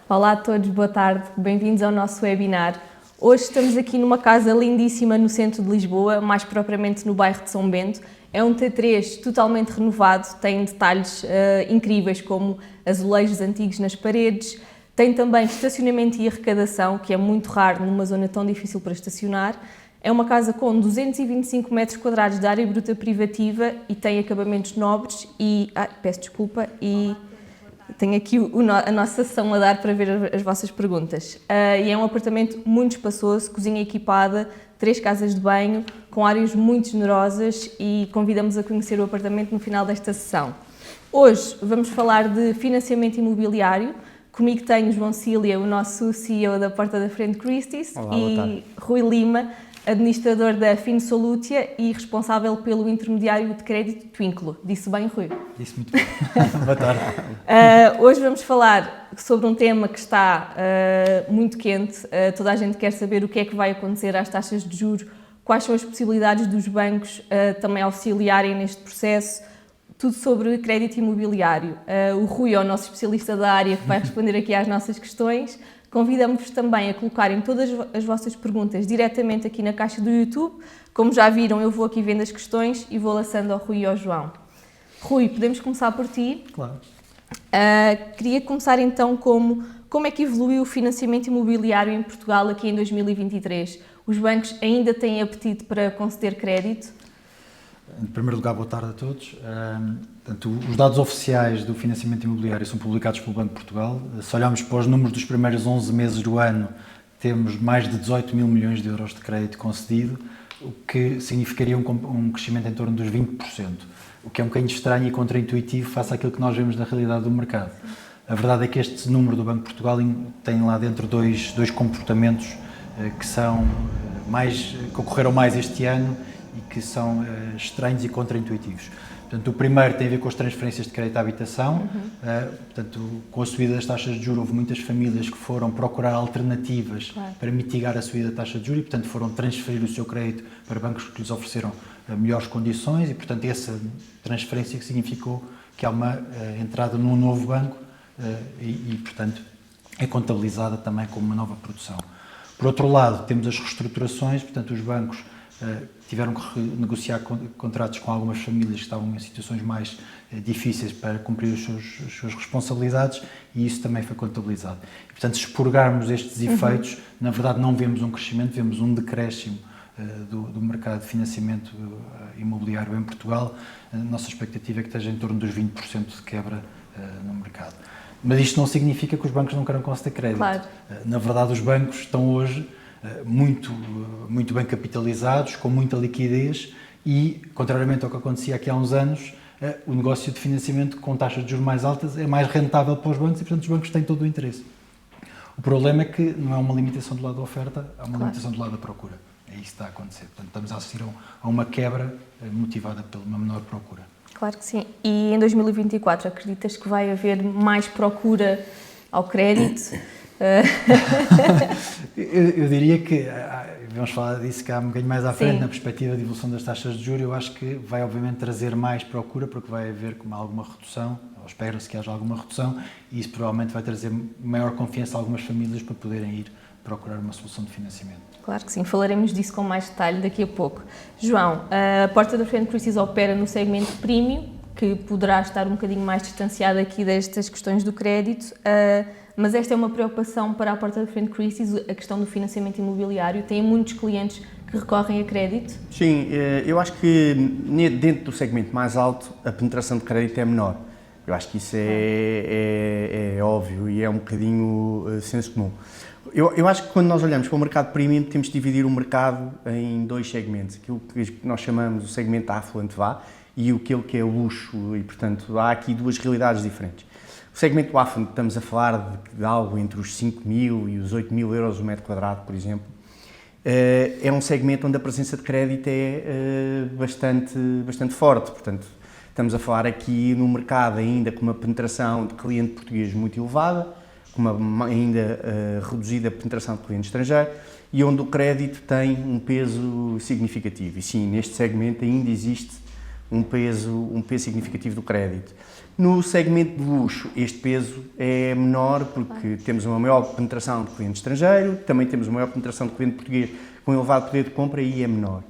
Olá a todos, boa tarde, bem-vindos ao nosso webinar. Hoje estamos aqui numa casa lindíssima no centro de Lisboa, mais propriamente no bairro de São Bento. É um T3 totalmente renovado, tem detalhes incríveis como azulejos antigos nas paredes, tem também estacionamento e arrecadação, que é muito raro numa zona tão difícil para estacionar. É uma casa com 225 metros quadrados de área bruta privativa e tem acabamentos nobres e... peço desculpa, e tenho aqui a nossa sessão a dar para ver as vossas perguntas. E é um apartamento muito espaçoso, cozinha equipada, 3 casas de banho, com áreas muito generosas e convidamos a conhecer o apartamento no final desta sessão. Hoje vamos falar de financiamento imobiliário. Comigo tenho João Cília, o nosso CEO da Porta da Frente Christie's. Olá, e Rui Lima, administrador da Finsolutia e responsável pelo intermediário de crédito Twinklo. Disse bem, Rui? Disse muito bem. Boa tarde. Hoje vamos falar sobre um tema que está muito quente. Toda a gente quer saber o que é que vai acontecer às taxas de juros, quais são as possibilidades dos bancos também auxiliarem neste processo, tudo sobre crédito imobiliário. O Rui é o nosso especialista da área que vai responder aqui às nossas questões. Convidamos-vos também a colocarem todas as vossas perguntas diretamente aqui na caixa do YouTube. Como já viram, eu vou aqui vendo as questões e vou lançando ao Rui e ao João. Rui, podemos começar por ti? Claro. Queria começar então como é que evoluiu o financiamento imobiliário em Portugal aqui em 2023? Os bancos ainda têm apetite para conceder crédito? Em primeiro lugar, boa tarde a todos. Portanto, os dados oficiais do financiamento imobiliário são publicados pelo Banco de Portugal. Se olharmos para os números dos primeiros 11 meses do ano, temos mais de 18 mil milhões de euros de crédito concedido, o que significaria um crescimento em torno dos 20%, o que é um bocadinho estranho e contraintuitivo face àquilo que nós vemos na realidade do mercado. A verdade é que este número do Banco de Portugal tem lá dentro dois comportamentos que ocorreram mais este ano e que são estranhos e contraintuitivos. Portanto, o primeiro tem a ver com as transferências de crédito à habitação. Portanto, com a subida das taxas de juros, houve muitas famílias que foram procurar alternativas para mitigar a subida da taxa de juros e, portanto, foram transferir o seu crédito para bancos que lhes ofereceram melhores condições e, portanto, essa transferência que significou que há uma entrada num novo banco e, portanto, é contabilizada também como uma nova produção. Por outro lado, temos as reestruturações, portanto, os bancos tiveram que renegociar contratos com algumas famílias que estavam em situações mais difíceis para cumprir as suas responsabilidades e isso também foi contabilizado. E, portanto, se expurgarmos estes efeitos, na verdade não vemos um crescimento, vemos um decréscimo do mercado de financiamento imobiliário em Portugal. A nossa expectativa é que esteja em torno dos 20% de quebra no mercado. Mas isto não significa que os bancos não queiram conceder crédito. Claro. Na verdade, os bancos estão hoje muito bem capitalizados, com muita liquidez e, contrariamente ao que acontecia aqui há uns anos, o negócio de financiamento com taxas de juros mais altas é mais rentável para os bancos e, portanto, os bancos têm todo o interesse. O problema é que não é uma limitação do lado da oferta, há uma limitação do lado da procura. É isso que está a acontecer. Portanto, estamos a assistir a uma quebra motivada por uma menor procura. Claro que sim. E em 2024, acreditas que vai haver mais procura ao crédito? Eu diria que, vamos falar disso cá um bocadinho mais à frente, Sim. na perspectiva de evolução das taxas de juros, eu acho que vai obviamente trazer mais procura, porque vai haver alguma redução, ou espera-se que haja alguma redução, e isso provavelmente vai trazer maior confiança a algumas famílias para poderem ir procurar uma solução de financiamento. Claro que sim, falaremos disso com mais detalhe daqui a pouco. João, a Porta da Frente Christie's opera no segmento premium, que poderá estar um bocadinho mais distanciado aqui destas questões do crédito, mas esta é uma preocupação para a Porta da Frente Christie's, a questão do financiamento imobiliário. Tem muitos clientes que recorrem a crédito? Sim, eu acho que dentro do segmento mais alto a penetração de crédito é menor. Eu acho que isso é óbvio e é um bocadinho senso comum. Eu acho que quando nós olhamos para o mercado premium temos de dividir o mercado em dois segmentos. Aquilo que nós chamamos o segmento affluent e aquilo que é o luxo e, portanto, há aqui duas realidades diferentes. O segmento affluent, estamos a falar de algo entre os 5 mil e os 8 mil euros o metro quadrado, por exemplo. É um segmento onde a presença de crédito é bastante forte, portanto, estamos a falar aqui num mercado ainda com uma penetração de cliente português muito elevada, com uma ainda reduzida penetração de cliente estrangeiro e onde o crédito tem um peso significativo. E sim, neste segmento ainda existe um peso significativo do crédito. No segmento de luxo, este peso é menor porque temos uma maior penetração de cliente estrangeiro, também temos uma maior penetração de cliente português com elevado poder de compra e é menor.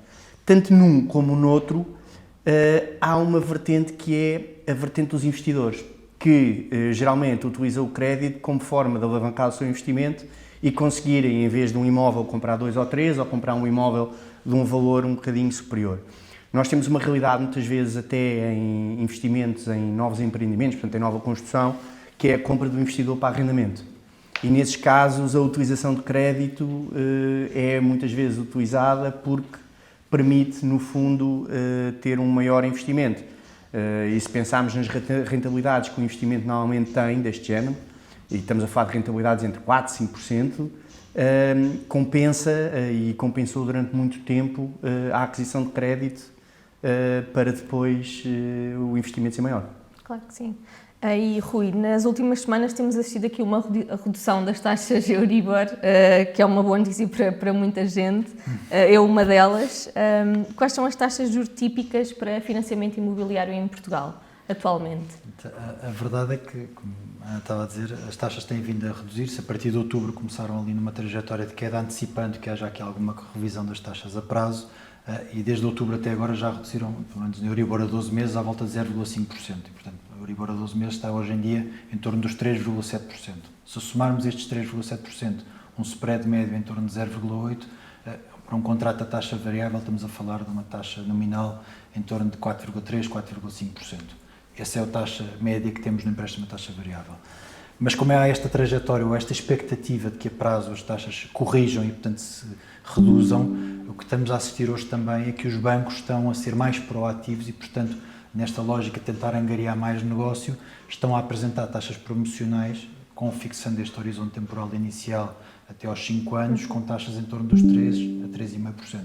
Tanto num como no outro, há uma vertente que é a vertente dos investidores, que geralmente utilizam o crédito como forma de alavancar o seu investimento e conseguirem, em vez de um imóvel, comprar 2 ou 3, ou comprar um imóvel de um valor um bocadinho superior. Nós temos uma realidade, muitas vezes, até em investimentos em novos empreendimentos, portanto, em nova construção, que é a compra do investidor para arrendamento. E, nesses casos, a utilização de crédito é muitas vezes utilizada porque permite, no fundo, ter um maior investimento. E se pensarmos nas rentabilidades que o investimento normalmente tem deste género, e estamos a falar de rentabilidades entre 4% e 5%, compensa e compensou durante muito tempo a aquisição de crédito para depois o investimento ser maior. Claro que sim. E Rui, nas últimas semanas temos assistido aqui uma redução das taxas Euribor, que é uma boa notícia para muita gente, eu uma delas. Quais são as taxas de juros típicas para financiamento imobiliário em Portugal, atualmente? A verdade é que, como a Ana estava a dizer, as taxas têm vindo a reduzir-se. A partir de outubro começaram ali numa trajetória de queda, antecipando que haja aqui alguma revisão das taxas a prazo, e desde outubro até agora já reduziram, pelo menos no Euribor a 12 meses, à volta de 0,5%. E, portanto, o Euribor a 12 meses está hoje em dia em torno dos 3,7%. Se somarmos estes 3,7%, um spread médio em torno de 0,8%, para um contrato a taxa variável estamos a falar de uma taxa nominal em torno de 4,3%, 4,5%. Essa é a taxa média que temos no empréstimo a taxa variável. Mas como há esta trajetória ou esta expectativa de que a prazo as taxas corrijam e, portanto, se reduzam, o que estamos a assistir hoje também é que os bancos estão a ser mais proativos e, portanto, nesta lógica de tentar angariar mais negócio, estão a apresentar taxas promocionais, fixando este horizonte temporal inicial até aos 5 anos, com taxas em torno dos 3% a 3,5%.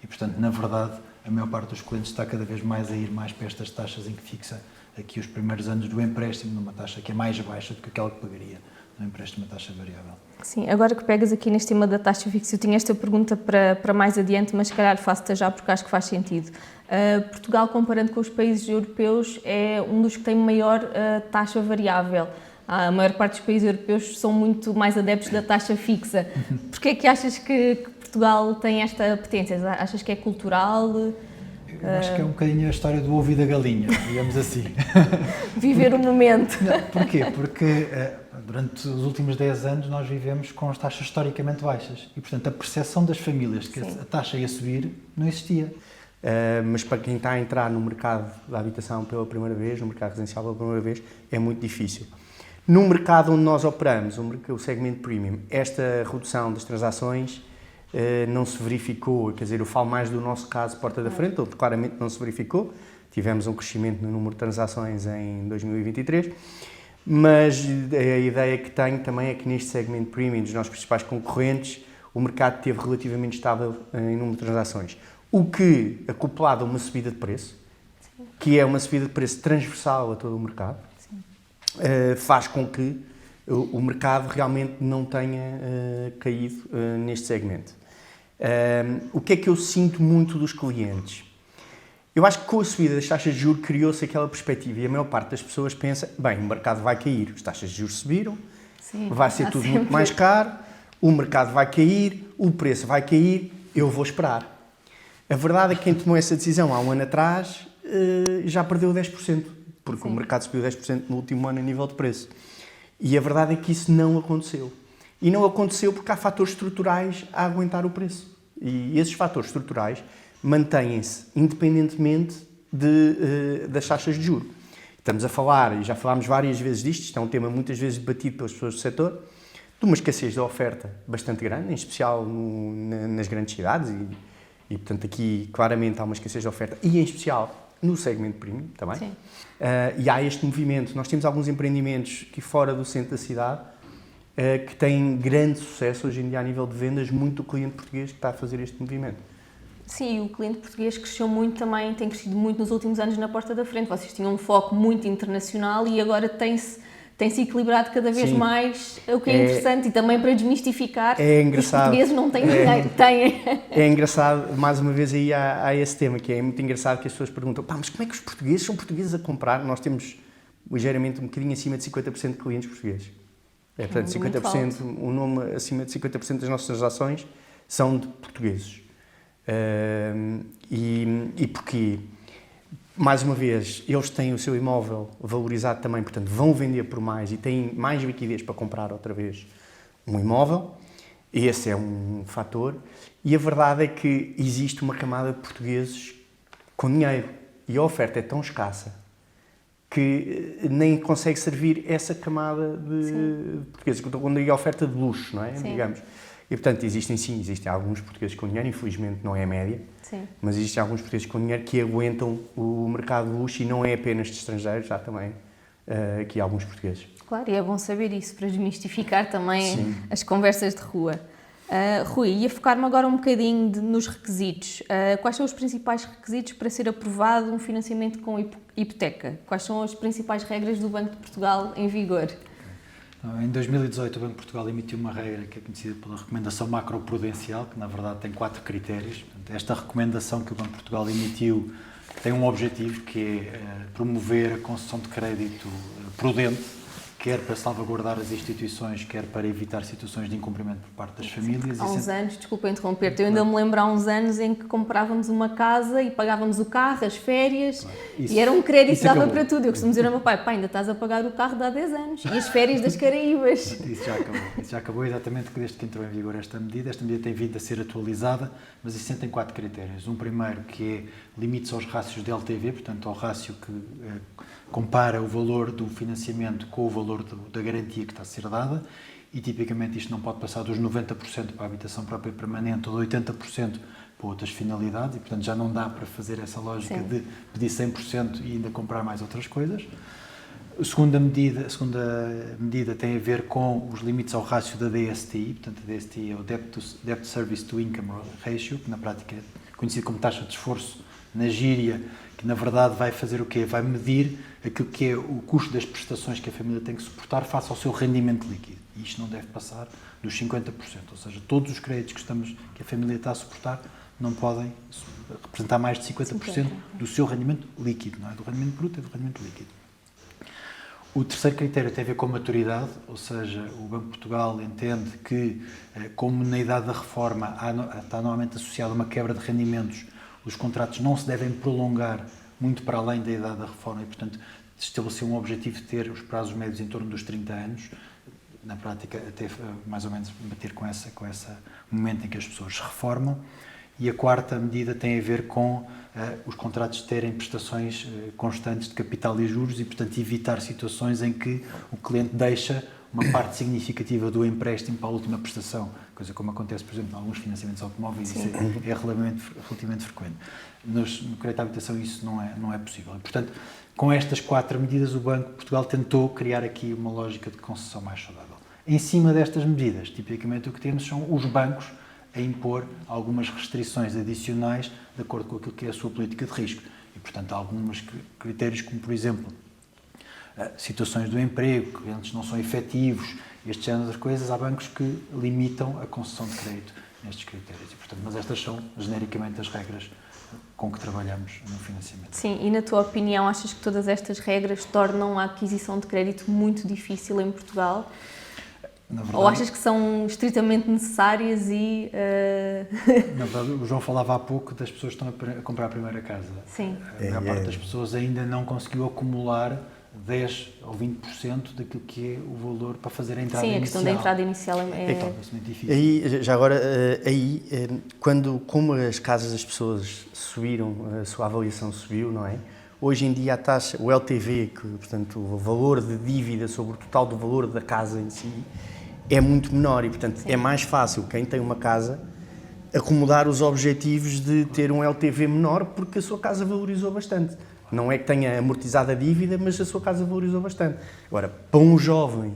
E, portanto, na verdade, a maior parte dos clientes está cada vez mais a ir mais para estas taxas em que fixa aqui os primeiros anos do empréstimo, numa taxa que é mais baixa do que aquela que pagaria no empréstimo a taxa variável. Sim, agora que pegas aqui neste tema da taxa fixa, eu tinha esta pergunta para mais adiante, mas se calhar faço-te já porque acho que faz sentido. Portugal, comparando com os países europeus, é um dos que tem maior taxa variável. A maior parte dos países europeus são muito mais adeptos da taxa fixa. Porquê é que achas que Portugal tem esta potência? Achas que é cultural? Eu acho que é um bocadinho a história do ovo e da galinha, digamos assim. Viver o momento. Não, porquê? Porque durante os últimos 10 anos nós vivemos com as taxas historicamente baixas e, portanto, a percepção das famílias de que a taxa ia subir não existia. Mas para quem está a entrar no mercado da habitação pela primeira vez, no mercado residencial pela primeira vez, é muito difícil. No mercado onde nós operamos, o segmento premium, esta redução das transações não se verificou, quer dizer, eu falo mais do nosso caso porta da frente, onde claramente não se verificou. Tivemos um crescimento no número de transações em 2023, mas a ideia que tenho também é que neste segmento premium dos nossos principais concorrentes, o mercado esteve relativamente estável em número de transações. O que, acoplado a uma subida de preço, que é uma subida de preço transversal a todo o mercado, faz com que o mercado realmente não tenha caído neste segmento. O que é que eu sinto muito dos clientes? Eu acho que com a subida das taxas de juros criou-se aquela perspectiva e a maior parte das pessoas pensa, bem, o mercado vai cair, as taxas de juros subiram, vai ser tudo muito mais caro, o mercado vai cair, o preço vai cair, eu vou esperar. A verdade é que quem tomou essa decisão há um ano atrás já perdeu 10%, porque o mercado subiu 10% no último ano a nível de preço. E a verdade é que isso não aconteceu. E não aconteceu porque há fatores estruturais a aguentar o preço. E esses fatores estruturais mantêm-se independentemente das taxas de juros. Estamos a falar, e já falámos várias vezes disto, isto é um tema muitas vezes debatido pelas pessoas do setor, de uma escassez de oferta bastante grande, em especial nas grandes cidades, e portanto aqui claramente há uma escassez de oferta, e em especial no segmento premium também. E há este movimento, nós temos alguns empreendimentos aqui fora do centro da cidade que têm grande sucesso hoje em dia a nível de vendas, muito do cliente português que está a fazer este movimento. Sim, o cliente português cresceu muito também, tem crescido muito nos últimos anos na porta da frente. Vocês tinham um foco muito internacional e agora tem-se equilibrado cada vez mais, o que é interessante, e também para desmistificar que os portugueses não têm dinheiro. É engraçado, mais uma vez aí há esse tema, que é muito engraçado que as pessoas perguntam, mas como é que os portugueses são portugueses a comprar? Nós temos ligeiramente um bocadinho acima de 50% de clientes portugueses. Portanto, Um número 50%, um número acima de 50% das nossas transações são de portugueses. E porquê? Mais uma vez, eles têm o seu imóvel valorizado também, portanto vão vender por mais e têm mais liquidez para comprar outra vez um imóvel. Esse é um fator. E a verdade é que existe uma camada de portugueses com dinheiro e a oferta é tão escassa que nem consegue servir essa camada de portugueses. Quando digo oferta de luxo, não é? Sim. Digamos. E, portanto, existem alguns portugueses com dinheiro, infelizmente não é a média, Sim. mas existem alguns portugueses com dinheiro que aguentam o mercado de luxo e não é apenas de estrangeiros, há também aqui alguns portugueses. Claro, e é bom saber isso para desmistificar também as conversas de rua. Rui, ia focar-me agora um bocadinho nos requisitos. Quais são os principais requisitos para ser aprovado um financiamento com hipoteca? Quais são as principais regras do Banco de Portugal em vigor? Em 2018, o Banco de Portugal emitiu uma regra que é conhecida pela recomendação macroprudencial, que na verdade tem 4 critérios. Portanto, esta recomendação que o Banco de Portugal emitiu tem um objetivo que é promover a concessão de crédito prudente, quer para salvaguardar as instituições, quer para evitar situações de incumprimento por parte das famílias. Há uns anos, desculpa interromper-te, eu ainda me lembro há uns anos em que comprávamos uma casa e pagávamos o carro, as férias, e era um crédito que dava para tudo. Eu costumo dizer ao meu pai, ainda estás a pagar o carro de há 10 anos, e as férias das Caraíbas. Isso já acabou exatamente desde que entrou em vigor esta medida. Esta medida tem vindo a ser atualizada, mas isso tem 4 critérios. Um primeiro que é limites aos rácios de LTV, portanto ao rácio que compara o valor do financiamento com o valor da garantia que está a ser dada, e tipicamente isto não pode passar dos 90% para a habitação própria e permanente ou de 80% para outras finalidades, e portanto já não dá para fazer essa lógica de pedir 100% e ainda comprar mais outras coisas. A segunda medida tem a ver com os limites ao rácio da DSTI, portanto a DSTI é o Debt Service to Income Ratio, que na prática é conhecido como taxa de esforço na gíria, que na verdade vai fazer o quê? Vai medir aquilo que é o custo das prestações que a família tem que suportar face ao seu rendimento líquido. E isto não deve passar dos 50%, ou seja, todos os créditos que a família está a suportar não podem representar mais de 50% do seu rendimento líquido, não é do rendimento bruto, é do rendimento líquido. O terceiro critério tem a ver com a maturidade, ou seja, o Banco de Portugal entende que, como na idade da reforma está normalmente associada a uma quebra de rendimentos, os contratos não se devem prolongar muito para além da idade da reforma e, portanto, estabeleceu um objetivo de ter os prazos médios em torno dos 30 anos, na prática até mais ou menos bater com esse momento em que as pessoas se reformam. E a quarta medida tem a ver com os contratos terem prestações constantes de capital e juros e, portanto, evitar situações em que o cliente deixa uma parte significativa do empréstimo para a última prestação, coisa como acontece, por exemplo, em alguns financiamentos automóveis, isso é relativamente frequente. No crédito à habitação isso não é possível. E, portanto, com estas 4 medidas, o Banco de Portugal tentou criar aqui uma lógica de concessão mais saudável. Em cima destas medidas, tipicamente o que temos são os bancos a impor algumas restrições adicionais de acordo com aquilo que é a sua política de risco. E, portanto, há alguns critérios como, por exemplo, situações do emprego, clientes não são efetivos, este género de coisas, há bancos que limitam a concessão de crédito nestes critérios. E, portanto, mas estas são, genericamente, as regras com que trabalhamos no financiamento. Sim, e na tua opinião, achas que todas estas regras tornam a aquisição de crédito muito difícil em Portugal? Verdade, ou achas que são estritamente necessárias e... Na verdade, o João falava há pouco das pessoas que estão a comprar a primeira casa. Sim. A maior parte das pessoas ainda não conseguiu acumular 10% ou 20% daquilo que é o valor para fazer a entrada inicial. Sim, a questão da entrada inicial é muito difícil. Aí, já agora, como as casas das pessoas subiram, a sua avaliação subiu, não é? Hoje em dia a taxa, o LTV, que, portanto, o valor de dívida sobre o total do valor da casa em si, é muito menor e, portanto, é mais fácil quem tem uma casa acomodar os objetivos de ter um LTV menor porque a sua casa valorizou bastante. Não é que tenha amortizado a dívida, mas a sua casa valorizou bastante. Agora, para um jovem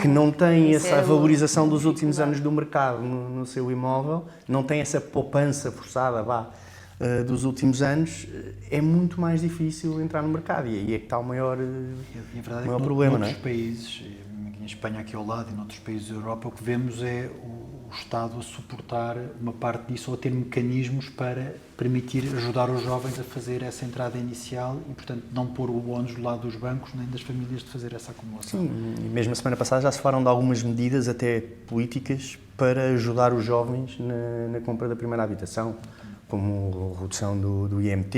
que não tem essa valorização dos últimos anos do mercado no seu imóvel, não tem essa poupança forçada dos últimos anos, é muito mais difícil entrar no mercado e aí é que está o maior problema, não é? Em países, em Espanha aqui ao lado e noutros países da Europa, o que vemos é o Estado a suportar uma parte disso ou a ter mecanismos para permitir ajudar os jovens a fazer essa entrada inicial e, portanto, não pôr o ónus do lado dos bancos nem das famílias de fazer essa acumulação. Sim, e mesmo a semana passada já se falaram de algumas medidas, até políticas, para ajudar os jovens na compra da primeira habitação, como a redução do IMT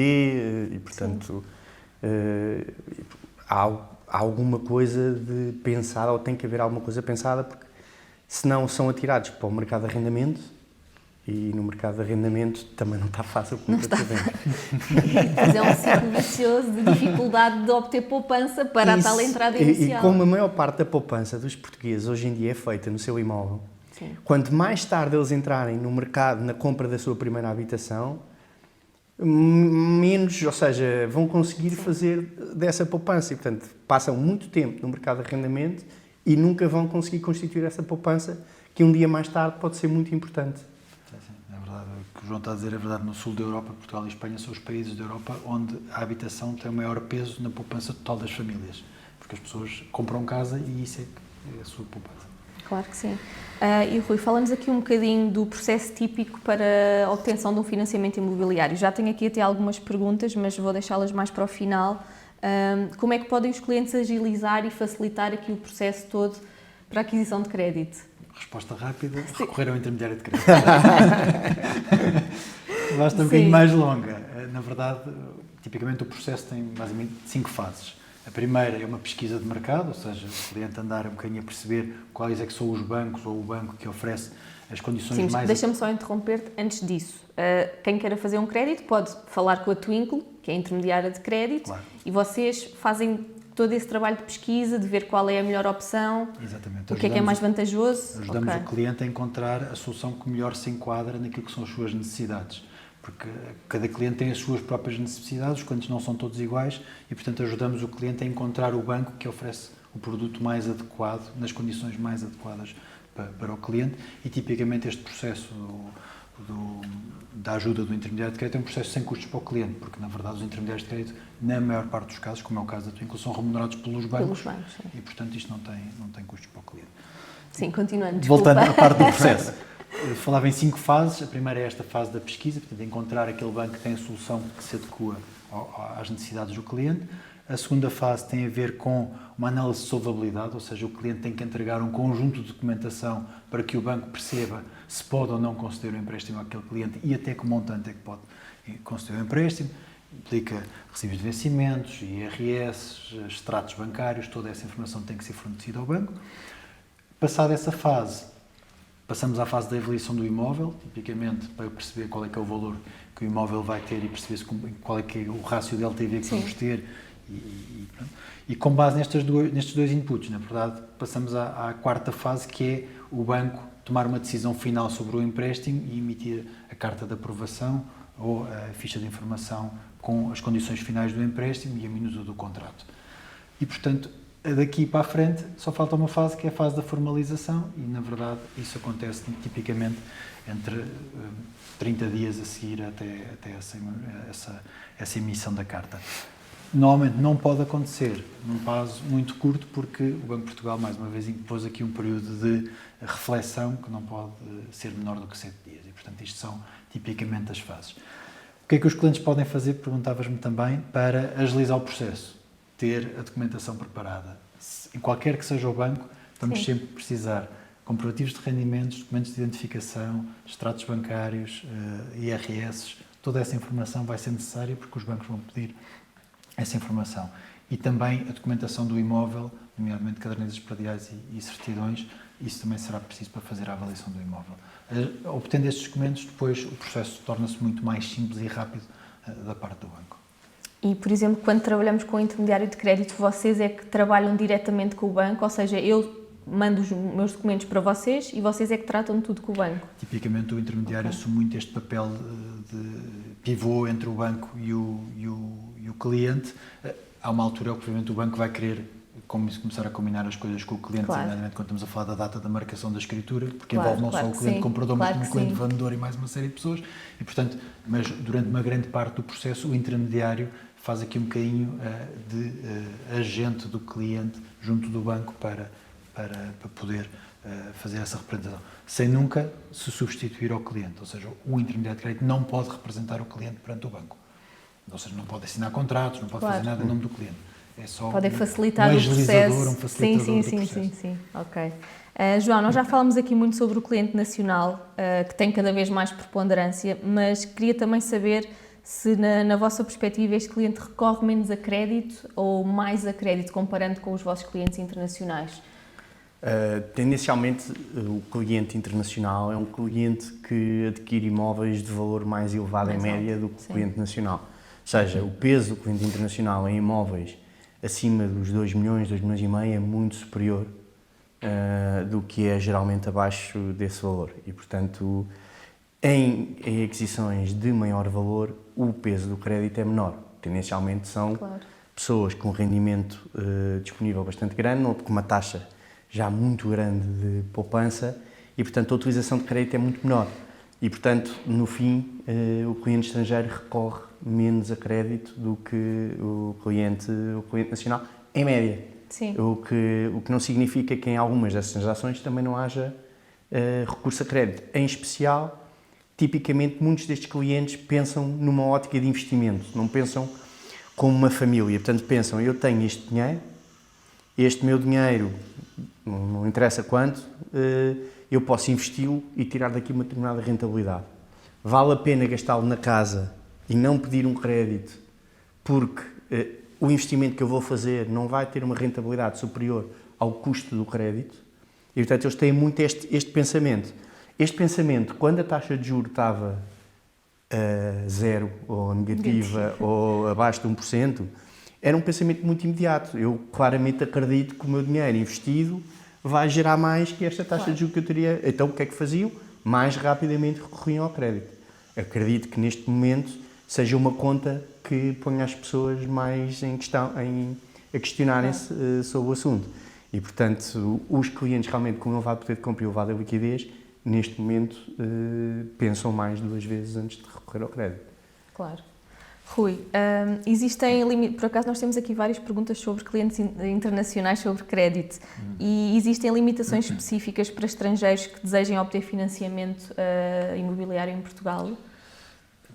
e, portanto, há alguma coisa de pensada, ou tem que haver alguma coisa pensada, porque senão são atirados para o mercado de arrendamento e no mercado de arrendamento também não está fácil como está. Mas é um ciclo vicioso de dificuldade de obter poupança para a tal entrada inicial. E como a maior parte da poupança dos portugueses hoje em dia é feita no seu imóvel, sim, quanto mais tarde eles entrarem no mercado, na compra da sua primeira habitação, menos, ou seja, vão conseguir fazer dessa poupança e, portanto, passam muito tempo no mercado de arrendamento e nunca vão conseguir constituir essa poupança que um dia mais tarde pode ser muito importante. É verdade, o que o João está a dizer é verdade. No sul da Europa, Portugal e Espanha são os países da Europa onde a habitação tem o maior peso na poupança total das famílias, porque as pessoas compram casa e isso é a sua poupança. Claro que sim. E Rui, falamos aqui um bocadinho do processo típico para a obtenção de um financiamento imobiliário. Já tenho aqui até algumas perguntas, mas vou deixá-las mais para o final. Como é que podem os clientes agilizar e facilitar aqui o processo todo para a aquisição de crédito? Resposta rápida, recorrer ao intermediário de crédito. Basta um bocadinho mais longa. Na verdade, tipicamente o processo tem basicamente 5 fases. A primeira é uma pesquisa de mercado, ou seja, o cliente andar um bocadinho a perceber quais é que são os bancos ou o banco que oferece as condições Sim, mais... Deixa-me só interromper-te antes disso. Quem queira fazer um crédito pode falar com a Twinkle, que é a intermediária de crédito, Claro. E vocês fazem todo esse trabalho de pesquisa, de ver qual é a melhor opção, Exatamente. o que é mais vantajoso. Ajudamos Ok. o cliente a encontrar a solução que melhor se enquadra naquilo que são as suas necessidades. Porque cada cliente tem as suas próprias necessidades, os clientes não são todos iguais e, portanto, ajudamos o cliente a encontrar o banco que oferece o produto mais adequado, nas condições mais adequadas para o cliente e, tipicamente, este processo da ajuda do intermediário de crédito é um processo sem custos para o cliente, porque, na verdade, os intermediários de crédito, na maior parte dos casos, como é o caso da Twinkle, são remunerados pelos bancos sim. e, portanto, isto não tem custos para o cliente. Sim, continuando, desculpa. Voltando à parte do processo. Eu falava em 5 fases. A primeira é esta fase da pesquisa, portanto, encontrar aquele banco que tem a solução que se adequa às necessidades do cliente. A segunda fase tem a ver com uma análise de solvabilidade, ou seja, o cliente tem que entregar um conjunto de documentação para que o banco perceba se pode ou não conceder o empréstimo àquele cliente e até que montante é que pode conceder o empréstimo. Implica recibos de vencimentos, IRS, extratos bancários, toda essa informação tem que ser fornecida ao banco. Passada essa fase, passamos à fase da avaliação do imóvel, tipicamente para perceber qual é que é o valor que o imóvel vai ter e perceber qual é que é o rácio de LTV que vamos ter. E com base nestes dois inputs, na verdade, passamos à quarta fase, que é o banco tomar uma decisão final sobre o empréstimo e emitir a carta de aprovação ou a ficha de informação com as condições finais do empréstimo e a minuta do contrato. E, portanto, daqui para a frente só falta uma fase, que é a fase da formalização e, na verdade, isso acontece tipicamente entre 30 dias a seguir até essa emissão da carta. Normalmente não pode acontecer num prazo muito curto, porque o Banco de Portugal, mais uma vez, impôs aqui um período de reflexão que não pode ser menor do que 7 dias. E, portanto, isto são tipicamente as fases. O que é que os clientes podem fazer, perguntavas-me também, para agilizar o processo? Ter a documentação preparada. Em qualquer que seja o banco, vamos sempre precisar comprovativos de rendimentos, documentos de identificação, extratos bancários, IRS, toda essa informação vai ser necessária porque os bancos vão pedir essa informação. E também a documentação do imóvel, nomeadamente cadernetas prediais e certidões, isso também será preciso para fazer a avaliação do imóvel. Obtendo estes documentos, depois o processo torna-se muito mais simples e rápido da parte do banco. E, por exemplo, quando trabalhamos com o intermediário de crédito, vocês é que trabalham diretamente com o banco, ou seja, eu mando os meus documentos para vocês e vocês é que tratam de tudo com o banco? Tipicamente o intermediário assume muito este papel de pivô entre o banco e o cliente. Há uma altura, obviamente, o banco vai querer começar a combinar as coisas com o cliente, nomeadamente quando estamos a falar da data da marcação da escritura, porque envolve não só o cliente comprador, mas também o cliente vendedor e mais uma série de pessoas. E, portanto, mas durante uma grande parte do processo, o intermediário faz aqui um bocadinho de agente do cliente junto do banco para para poder fazer essa representação, sem nunca se substituir ao cliente, ou seja, o intermediário de crédito não pode representar o cliente perante o banco, ou seja, não pode assinar contratos, não pode fazer nada em nome do cliente. É só podem facilitar o processo. Sim. Ok. João, nós já falamos aqui muito sobre o cliente nacional, que tem cada vez mais preponderância, mas queria também saber se, na vossa perspectiva, este cliente recorre menos a crédito ou mais a crédito, comparando com os vossos clientes internacionais? Tendencialmente, o cliente internacional é um cliente que adquire imóveis de valor mais elevado em média do que o cliente nacional. Ou seja, o peso do cliente internacional em imóveis acima dos 2 milhões, 2 milhões e meio é muito superior do que é geralmente abaixo desse valor. E, portanto, em aquisições de maior valor, o peso do crédito é menor. Tendencialmente são pessoas com rendimento disponível bastante grande, ou com uma taxa já muito grande de poupança e, portanto, a utilização de crédito é muito menor. E, portanto, no fim, o cliente estrangeiro recorre menos a crédito do que o cliente nacional, em média. Sim. O que não significa que em algumas dessas transações também não haja recurso a crédito. Em especial, tipicamente, muitos destes clientes pensam numa ótica de investimento, não pensam como uma família. Portanto, pensam, eu tenho este dinheiro, este meu dinheiro, não interessa quanto, eu posso investi-lo e tirar daqui uma determinada rentabilidade. Vale a pena gastá-lo na casa e não pedir um crédito, porque o investimento que eu vou fazer não vai ter uma rentabilidade superior ao custo do crédito. E, portanto, eles têm muito este pensamento. Este pensamento, quando a taxa de juros estava zero, ou negativa, ou abaixo de 1%, era um pensamento muito imediato. Eu claramente acredito que o meu dinheiro investido vai gerar mais que esta taxa de juros que eu teria. Então, o que é que faziam? Mais rapidamente recorriam ao crédito. Acredito que neste momento seja uma conta que ponha as pessoas mais a questionarem-se sobre o assunto. E, portanto, os clientes realmente com elevado poder de compra e elevada liquidez, neste momento, pensam mais 2 vezes antes de recorrer ao crédito. Claro. Rui, por acaso nós temos aqui várias perguntas sobre clientes internacionais sobre crédito e existem limitações específicas para estrangeiros que desejem obter financiamento imobiliário em Portugal?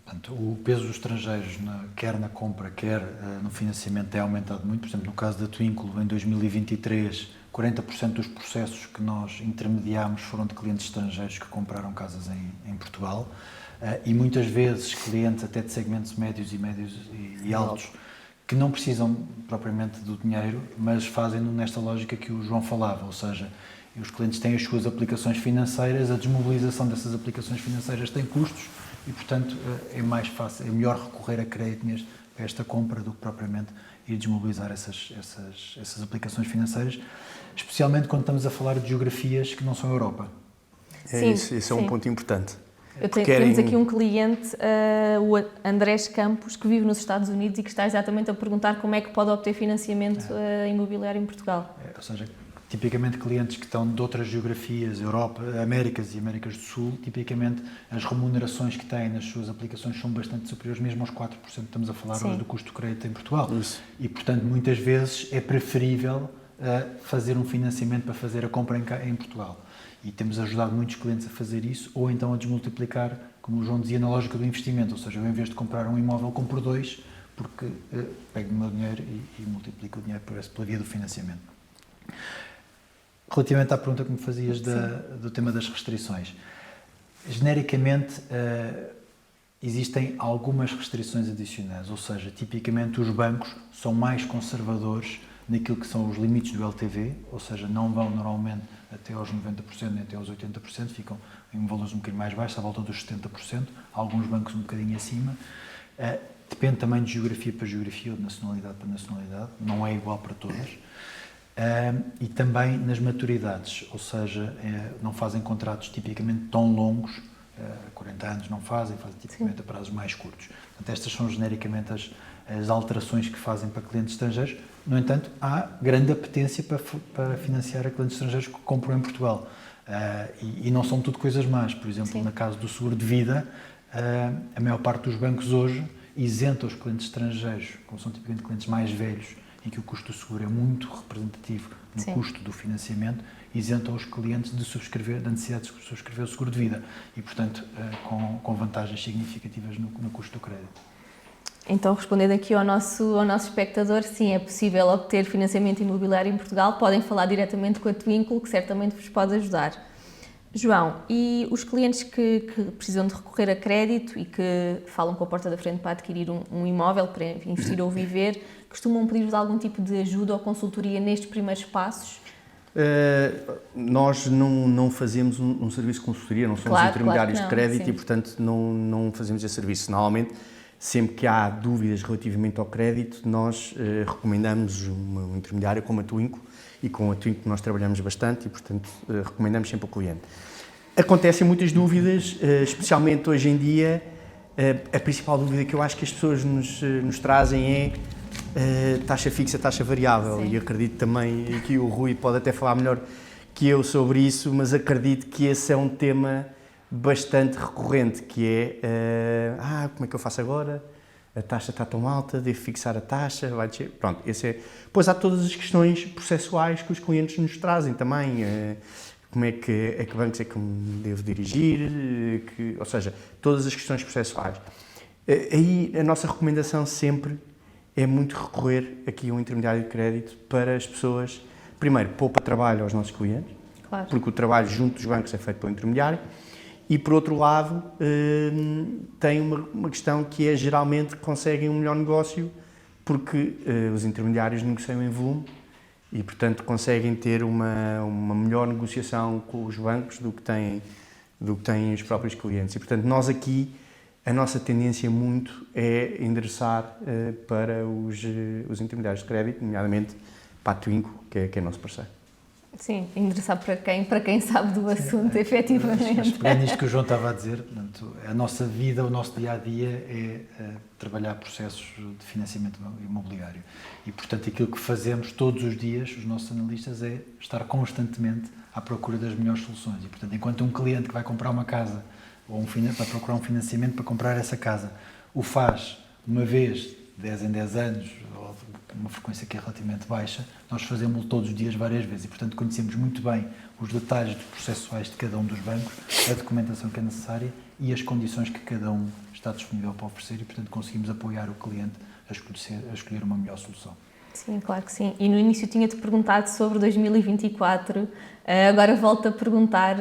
Portanto, o peso dos estrangeiros, quer na compra, quer no financiamento, tem aumentado muito. Por exemplo, no caso da Twinkle, em 2023, 40% dos processos que nós intermediámos foram de clientes estrangeiros que compraram casas em Portugal. E muitas vezes clientes até de segmentos médios e altos que não precisam propriamente do dinheiro, mas fazem-no nesta lógica que o João falava, ou seja, os clientes têm as suas aplicações financeiras, a desmobilização dessas aplicações financeiras tem custos e, portanto, é mais fácil, é melhor recorrer a crédito a esta compra do que propriamente ir desmobilizar essas aplicações financeiras, especialmente quando estamos a falar de geografias que não são a Europa. Esse é um ponto importante. Temos aqui um cliente, o Andrés Campos, que vive nos Estados Unidos e que está exatamente a perguntar como é que pode obter financiamento imobiliário em Portugal. Ou seja, tipicamente clientes que estão de outras geografias, Europa, Américas e Américas do Sul, tipicamente as remunerações que têm nas suas aplicações são bastante superiores, mesmo aos 4%. Estamos a falar hoje do custo do crédito em Portugal. Isso. E, portanto, muitas vezes é preferível fazer um financiamento para fazer a compra em Portugal. E temos ajudado muitos clientes a fazer isso, ou então a desmultiplicar, como o João dizia, na lógica do investimento. Ou seja, eu, em vez de comprar um imóvel, compro 2, porque pego o meu dinheiro e multiplico o dinheiro pela via do financiamento. Relativamente à pergunta que me fazias do tema das restrições, genericamente existem algumas restrições adicionais, ou seja, tipicamente os bancos são mais conservadores naquilo que são os limites do LTV, ou seja, não vão normalmente até aos 90%, nem até aos 80%, ficam em valores um bocadinho mais baixos, à volta dos 70%, alguns bancos um bocadinho acima. Depende também de geografia para geografia ou de nacionalidade para nacionalidade, não é igual para todas. E também nas maturidades, ou seja, não fazem contratos tipicamente tão longos, 40 anos não fazem tipicamente a prazos mais curtos. Portanto, estas são genericamente as alterações que fazem para clientes estrangeiros. No entanto, há grande apetência para financiar a clientes estrangeiros que compram em Portugal. E não são tudo coisas más. Por exemplo, no caso do seguro de vida, a maior parte dos bancos hoje isenta os clientes estrangeiros, como são tipicamente clientes mais velhos em que o custo do seguro é muito representativo no custo do financiamento, isenta os clientes da necessidade de subscrever o seguro de vida e, portanto, com vantagens significativas no custo do crédito. Então, respondendo aqui ao nosso espectador, sim, é possível obter financiamento imobiliário em Portugal, podem falar diretamente com a Twinkle, que certamente vos pode ajudar. João, e os clientes que precisam de recorrer a crédito e que falam com a porta da frente para adquirir um imóvel, para investir ou viver, costumam pedir-vos algum tipo de ajuda ou consultoria nestes primeiros passos? Nós não fazemos um serviço de consultoria, não somos intermediários de crédito e, portanto, não fazemos esse serviço. Normalmente, sempre que há dúvidas relativamente ao crédito, nós recomendamos um intermediário como a Twinkle, e com a Twinkle nós trabalhamos bastante e, portanto, recomendamos sempre ao cliente. Acontecem muitas dúvidas, especialmente hoje em dia. A principal dúvida que eu acho que as pessoas nos trazem é taxa fixa, taxa variável. Sim. E acredito também que o Rui pode até falar melhor que eu sobre isso, mas acredito que esse é um tema bastante recorrente, que é como é que eu faço agora? A taxa está tão alta, devo fixar a taxa, vai descer. Pronto, Depois há todas as questões processuais que os clientes nos trazem também. Como é que bancos é que me devo dirigir, ou seja, todas as questões processuais. Aí a nossa recomendação sempre é muito recorrer aqui a um intermediário de crédito para as pessoas, primeiro, poupa trabalho aos nossos clientes, claro, porque o trabalho junto dos bancos é feito pelo intermediário, e por outro lado tem uma questão que é geralmente conseguem um melhor negócio porque os intermediários negociam em volume e, portanto, conseguem ter uma melhor negociação com os bancos do que têm os próprios clientes. E, portanto, nós aqui, a nossa tendência muito é endereçar para os intermediários de crédito, nomeadamente para a Twinkle, que é nosso parceiro. Sim, endereçar para quem sabe do assunto, efetivamente. Mas pegando nisto que o João estava a dizer, portanto, a nossa vida, o nosso dia-a-dia é trabalhar processos de financiamento imobiliário. E, portanto, aquilo que fazemos todos os dias, os nossos analistas, é estar constantemente à procura das melhores soluções. E, portanto, enquanto um cliente que vai comprar uma casa ou vai procurar um financiamento para comprar essa casa, o faz uma vez, 10 em 10 anos, ou uma frequência que é relativamente baixa, nós fazemos-lo todos os dias várias vezes e, portanto, conhecemos muito bem os detalhes processuais de cada um dos bancos, a documentação que é necessária e as condições que cada um está disponível para oferecer e, portanto, conseguimos apoiar o cliente a escolher uma melhor solução. Sim, claro que sim. E no início tinha-te perguntado sobre 2024, agora volto a perguntar,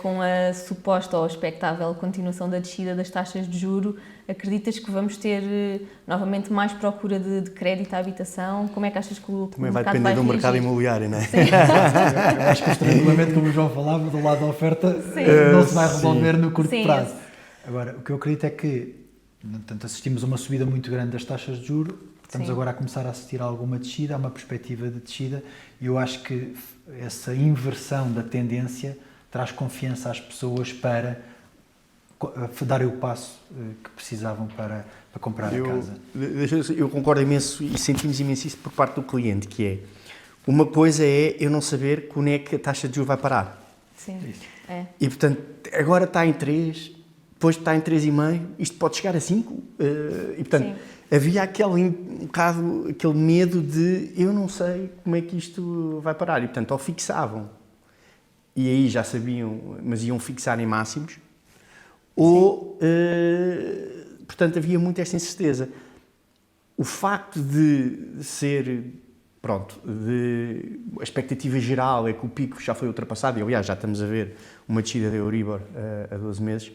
com a suposta ou expectável continuação da descida das taxas de juro, acreditas que vamos ter novamente mais procura de crédito à habitação? Como é que achas que o também mercado vai depender do reagir? mercado imobiliário, não é? Sim. Eu acho que o estrangulamento, como o João falava, do lado da oferta, não se vai resolver no curto prazo. Agora, o que eu acredito é que, portanto, assistimos a uma subida muito grande das taxas de juros. Estamos agora a começar a assistir a alguma descida, há uma perspectiva de descida e eu acho que essa inversão da tendência traz confiança às pessoas para darem o passo que precisavam para comprar a casa. Eu concordo imenso e sentimos imenso isso por parte do cliente, que é, uma coisa é eu não saber quando é que a taxa de juros vai parar. Sim, é. E, portanto, agora está em 3, depois está em 3,5, isto pode chegar a 5, e, portanto, sim, havia aquele medo de eu não sei como é que isto vai parar. E, portanto, ou fixavam, e aí já sabiam, mas iam fixar em máximos, ou, portanto, havia muito esta incerteza. O facto de ser, a expectativa geral é que o pico já foi ultrapassado, e aliás já estamos a ver uma descida da Euribor a 12 meses,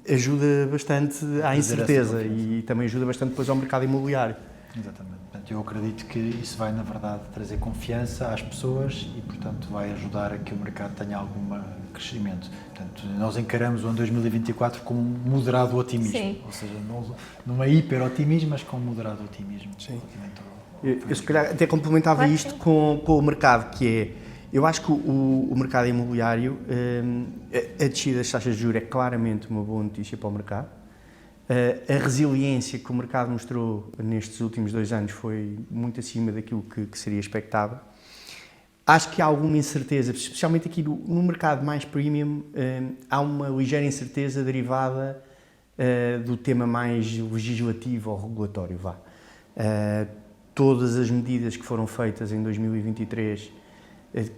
ajuda bastante à incerteza e também ajuda bastante depois ao mercado imobiliário. Exatamente. Portanto, eu acredito que isso vai, na verdade, trazer confiança às pessoas e, portanto, vai ajudar a que o mercado tenha algum crescimento. Portanto, nós encaramos o ano 2024 com um moderado otimismo. Sim. Ou seja, não é hiper-otimismo, mas com um moderado otimismo. Sim. Eu, se calhar, até complementava isto com o mercado, que é, eu acho que o mercado imobiliário, a descida das taxas de juros é claramente uma boa notícia para o mercado. A resiliência que o mercado mostrou nestes últimos 2 anos foi muito acima daquilo que seria expectável. Acho que há alguma incerteza, especialmente aqui no mercado mais premium, há uma ligeira incerteza derivada do tema mais legislativo ou regulatório, todas as medidas que foram feitas em 2023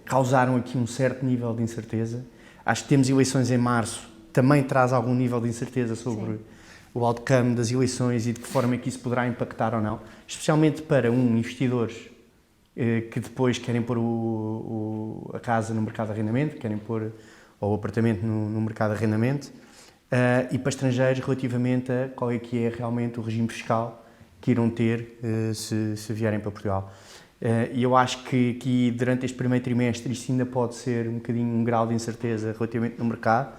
causaram aqui um certo nível de incerteza. Acho que temos eleições em março, também traz algum nível de incerteza sobre o outcome das eleições e de que forma é que isso poderá impactar ou não, especialmente para investidores que depois querem pôr a casa no mercado de arrendamento, querem pôr ou o apartamento no mercado de arrendamento, e para estrangeiros relativamente a qual é que é realmente o regime fiscal que irão ter se vierem para Portugal. E eu acho que durante este primeiro trimestre isto ainda pode ser um bocadinho um grau de incerteza relativamente no mercado,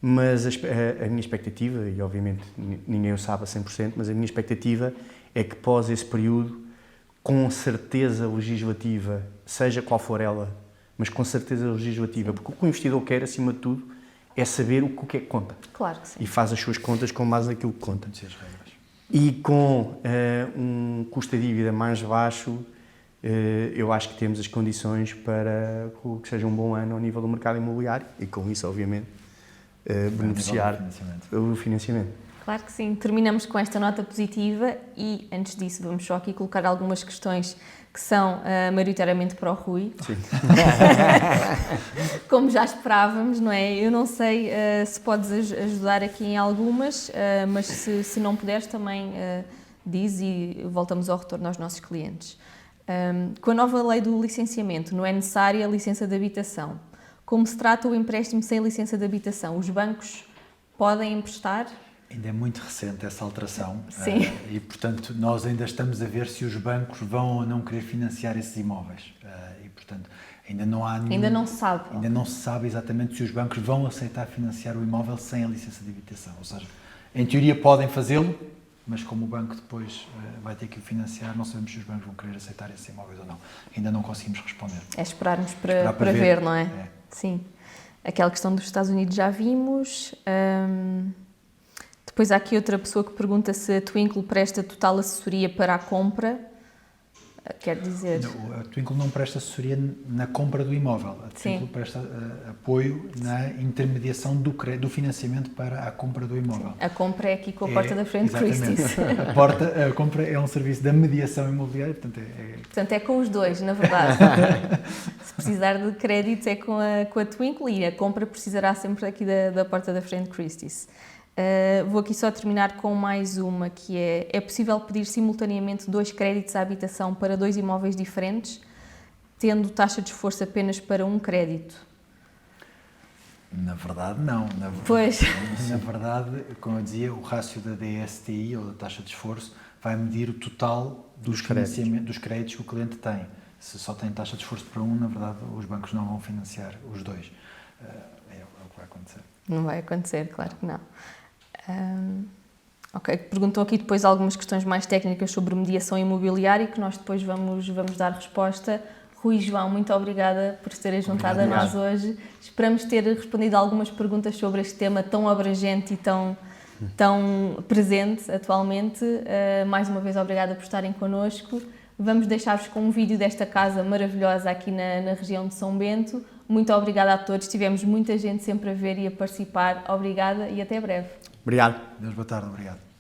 mas a minha expectativa, e obviamente ninguém o sabe a 100%, mas a minha expectativa é que pós esse período, com certeza legislativa, seja qual for ela, mas com certeza legislativa, porque o que o investidor quer, acima de tudo, é saber o que é que conta. Claro que sim. E faz as suas contas com base naquilo que conta. E com um custo de dívida mais baixo, eu acho que temos as condições para que seja um bom ano ao nível do mercado imobiliário e com isso, obviamente, beneficiar do financiamento. Claro que sim. Terminamos com esta nota positiva e, antes disso, vamos só aqui colocar algumas questões que são maioritariamente para o Rui. Sim. Como já esperávamos, não é? Eu não sei se podes ajudar aqui em algumas, mas se não puderes também diz e voltamos ao retorno aos nossos clientes. Com a nova lei do licenciamento, não é necessária a licença de habitação. Como se trata o empréstimo sem licença de habitação? Os bancos podem emprestar? Ainda é muito recente essa alteração. Sim. E, portanto, nós ainda estamos a ver se os bancos vão ou não querer financiar esses imóveis. E, portanto, ainda não há nenhum... Ainda não se sabe. Ainda não se sabe exatamente se os bancos vão aceitar financiar o imóvel sem a licença de habitação. Ou seja, em teoria podem fazê-lo, mas como o banco depois vai ter que o financiar, não sabemos se os bancos vão querer aceitar esses imóveis ou não. Ainda não conseguimos responder. É esperarmos para ver, não é? Sim. Aquela questão dos Estados Unidos já vimos. Depois há aqui outra pessoa que pergunta se a Twinkle presta total assessoria para a compra. Quer dizer... Não, a Twinkle não presta assessoria na compra do imóvel. A Twinkle presta apoio na intermediação do financiamento para a compra do imóvel. Sim. A compra é aqui com a porta da frente Christie's. A compra é um serviço da mediação imobiliária, portanto é com os dois, na verdade. Se precisar de crédito é com a Twinkle e a compra precisará sempre aqui da porta da frente Christie's. Vou aqui só terminar com mais uma, que é possível pedir simultaneamente 2 créditos à habitação para 2 imóveis diferentes, tendo taxa de esforço apenas para um crédito? Na verdade, não. Pois. Na verdade, como eu dizia, o rácio da DSTI, ou da taxa de esforço, vai medir o total dos créditos que o cliente tem. Se só tem taxa de esforço para um, na verdade, os bancos não vão financiar os 2. É o que vai acontecer. Não vai acontecer, claro que não. Ok, perguntou aqui depois algumas questões mais técnicas sobre mediação imobiliária que nós depois vamos dar resposta. Rui e João, muito obrigada por se terem juntado a nós hoje. Esperamos ter respondido a algumas perguntas sobre este tema tão abrangente e tão presente atualmente. Mais uma vez, obrigada por estarem connosco. Vamos deixar-vos com um vídeo desta casa maravilhosa aqui na região de São Bento. Muito obrigada a todos. Tivemos muita gente sempre a ver e a participar. Obrigada e até breve. Obrigado. Deus, boa tarde. Obrigado.